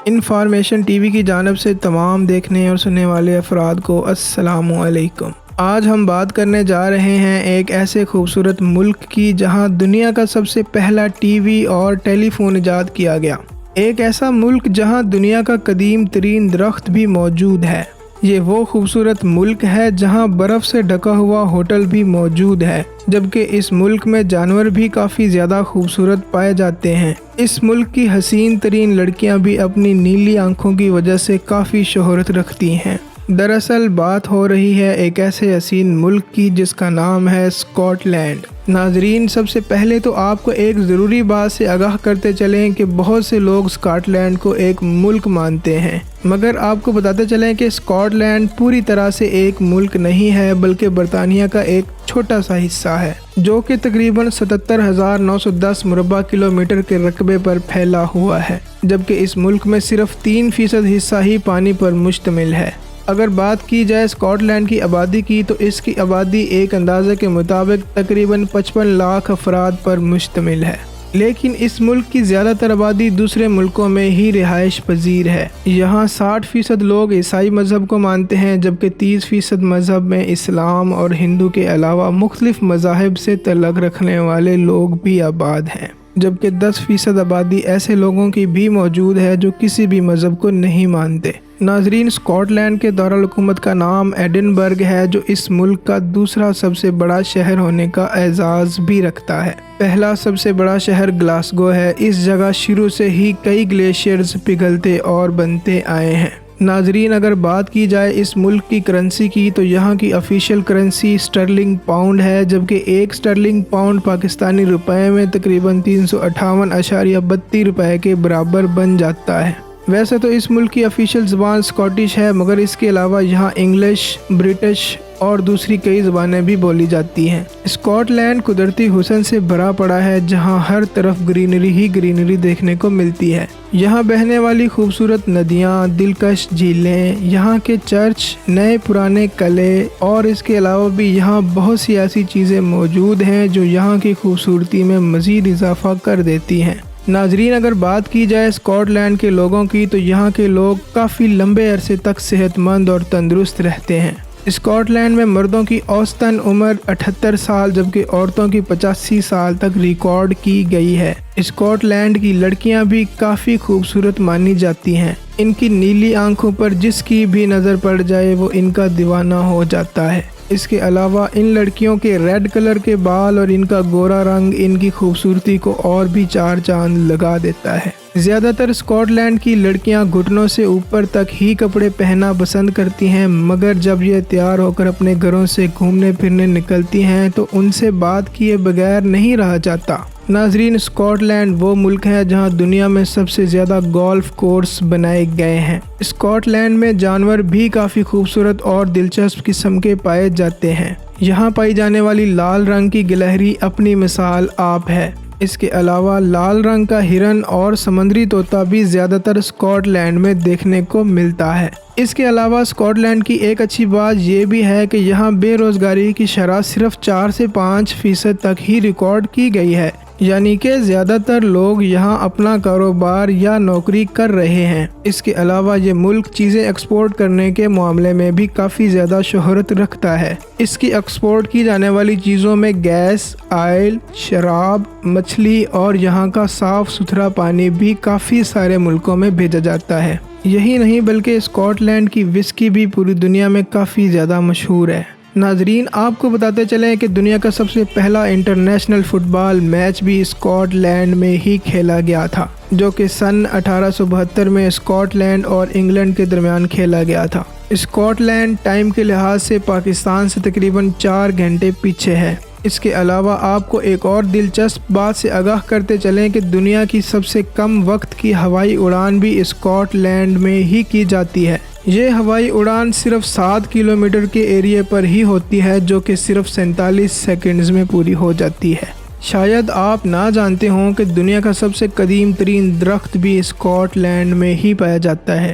Information T V کی جانب سے تمام دیکھنے اور سننے والے افراد کو السلام علیکم۔ آج ہم بات کرنے جا رہے ہیں ایک ایسے خوبصورت ملک کی جہاں دنیا کا سب سے پہلا ٹی وی اور ٹیلی فون ایجاد کیا گیا۔ ایک ایسا ملک جہاں دنیا کا قدیم ترین درخت بھی موجود ہے۔ یہ وہ خوبصورت ملک ہے جہاں برف سے ڈھکا ہوا ہوٹل بھی موجود ہے، جبکہ اس ملک میں جانور بھی کافی زیادہ خوبصورت پائے جاتے ہیں۔ اس ملک کی حسین ترین لڑکیاں بھی اپنی نیلی آنکھوں کی وجہ سے کافی شہرت رکھتی ہیں۔ دراصل بات ہو رہی ہے ایک ایسے حسین ملک کی جس کا نام ہے اسکاٹ لینڈ۔ ناظرین، سب سے پہلے تو آپ کو ایک ضروری بات سے آگاہ کرتے چلیں کہ بہت سے لوگ اسکاٹ لینڈ کو ایک ملک مانتے ہیں، مگر آپ کو بتاتے چلیں کہ اسکاٹ لینڈ پوری طرح سے ایک ملک نہیں ہے بلکہ برطانیہ کا ایک چھوٹا سا حصہ ہے، جو کہ تقریباً 77,910 مربع کلومیٹر کے رقبے پر پھیلا ہوا ہے، جبکہ اس ملک میں صرف 3% حصہ ہی پانی پر مشتمل ہے۔ اگر بات کی جائے اسکاٹ لینڈ کی آبادی کی تو اس کی آبادی ایک اندازے کے مطابق تقریباً 55 لاکھ افراد پر مشتمل ہے، لیکن اس ملک کی زیادہ تر آبادی دوسرے ملکوں میں ہی رہائش پذیر ہے۔ یہاں 60% لوگ عیسائی مذہب کو مانتے ہیں، جبکہ 30% مذہب میں اسلام اور ہندو کے علاوہ مختلف مذاہب سے تعلق رکھنے والے لوگ بھی آباد ہیں، جبکہ 10% آبادی ایسے لوگوں کی بھی موجود ہے جو کسی بھی مذہب کو نہیں مانتے۔ ناظرین، اسکاٹ لینڈ کے دارالحکومت کا نام ایڈنبرگ ہے، جو اس ملک کا دوسرا سب سے بڑا شہر ہونے کا اعزاز بھی رکھتا ہے۔ پہلا سب سے بڑا شہر گلاسگو ہے۔ اس جگہ شروع سے ہی کئی گلیشیئرز پگھلتے اور بنتے آئے ہیں۔ ناظرین، اگر بات کی جائے اس ملک کی کرنسی کی تو یہاں کی آفیشیل کرنسی اسٹرلنگ پاؤنڈ ہے، جبکہ ایک اسٹرلنگ پاؤنڈ پاکستانی روپے میں تقریباً 358.32 روپے کے برابر بن جاتا ہے۔ ویسے تو اس ملک کی آفیشیل زبان اسکاٹش ہے، مگر اس کے علاوہ یہاں انگلش، برٹش اور دوسری کئی زبانیں بھی بولی جاتی ہیں۔ اسکاٹ لینڈ قدرتی حسن سے بھرا پڑا ہے، جہاں ہر طرف گرینری ہی گرینری دیکھنے کو ملتی ہے۔ یہاں بہنے والی خوبصورت ندیاں، دلکش جھیلیں، یہاں کے چرچ، نئے پرانے قلعے اور اس کے علاوہ بھی یہاں بہت سی ایسی چیزیں موجود ہیں جو یہاں کی خوبصورتی میں مزید اضافہ کر دیتی ہیں۔ ناظرین، اگر بات کی جائے اسکاٹ لینڈ کے لوگوں کی تو یہاں کے لوگ کافی لمبے عرصے تک صحت مند اور تندرست رہتے ہیں۔ اسکاٹ لینڈ میں مردوں کی اوسطاً عمر 78 سال جبکہ عورتوں کی 85 سال تک ریکارڈ کی گئی ہے۔ اسکاٹ لینڈ کی لڑکیاں بھی کافی خوبصورت مانی جاتی ہیں۔ ان کی نیلی آنکھوں پر جس کی بھی نظر پڑ جائے وہ ان کا دیوانہ ہو جاتا ہے۔ اس کے علاوہ ان لڑکیوں کے ریڈ کلر کے بال اور ان کا گورا رنگ ان کی خوبصورتی کو اور بھی چار چاند لگا دیتا ہے۔ زیادہ تر اسکاٹ لینڈ کی لڑکیاں گھٹنوں سے اوپر تک ہی کپڑے پہننا پسند کرتی ہیں، مگر جب یہ تیار ہو کر اپنے گھروں سے گھومنے پھرنے نکلتی ہیں تو ان سے بات کیے بغیر نہیں رہا جاتا۔ ناظرین، اسکاٹ لینڈ وہ ملک ہے جہاں دنیا میں سب سے زیادہ گولف کورس بنائے گئے ہیں۔ اسکاٹ لینڈ میں جانور بھی کافی خوبصورت اور دلچسپ قسم کے پائے جاتے ہیں۔ یہاں پائی جانے والی لال رنگ کی گلہری اپنی مثال آپ ہے۔ اس کے علاوہ لال رنگ کا ہرن اور سمندری طوطا بھی زیادہ تر اسکاٹ لینڈ میں دیکھنے کو ملتا ہے۔ اس کے علاوہ اسکاٹ لینڈ کی ایک اچھی بات یہ بھی ہے کہ یہاں بے روزگاری کی شرح صرف 4 سے 5% تک ہی ریکارڈ کی گئی ہے، یعنی کہ زیادہ تر لوگ یہاں اپنا کاروبار یا نوکری کر رہے ہیں۔ اس کے علاوہ یہ ملک چیزیں ایکسپورٹ کرنے کے معاملے میں بھی کافی زیادہ شہرت رکھتا ہے۔ اس کی ایکسپورٹ کی جانے والی چیزوں میں گیس، آئل، شراب، مچھلی اور یہاں کا صاف ستھرا پانی بھی کافی سارے ملکوں میں بھیجا جاتا ہے۔ یہی نہیں بلکہ اسکاٹ لینڈ کی وسکی بھی پوری دنیا میں کافی زیادہ مشہور ہے۔ ناظرین، آپ کو بتاتے چلیں کہ دنیا کا سب سے پہلا انٹرنیشنل فٹ بال میچ بھی اسکاٹ لینڈ میں ہی کھیلا گیا تھا، جو کہ سن 1872 میں اسکاٹ لینڈ اور انگلینڈ کے درمیان کھیلا گیا تھا۔ اسکاٹ لینڈ ٹائم کے لحاظ سے پاکستان سے تقریباً 4 گھنٹے پیچھے ہے۔ اس کے علاوہ آپ کو ایک اور دلچسپ بات سے آگاہ کرتے چلیں کہ دنیا کی سب سے کم وقت کی ہوائی اڑان بھی اسکاٹ لینڈ میں ہی کی جاتی ہے۔ یہ ہوائی اڑان صرف 7 کلومیٹر کے ایریے پر ہی ہوتی ہے، جو کہ صرف 47 سیکنڈز میں پوری ہو جاتی ہے۔ شاید آپ نہ جانتے ہوں کہ دنیا کا سب سے قدیم ترین درخت بھی اسکاٹ لینڈ میں ہی پایا جاتا ہے۔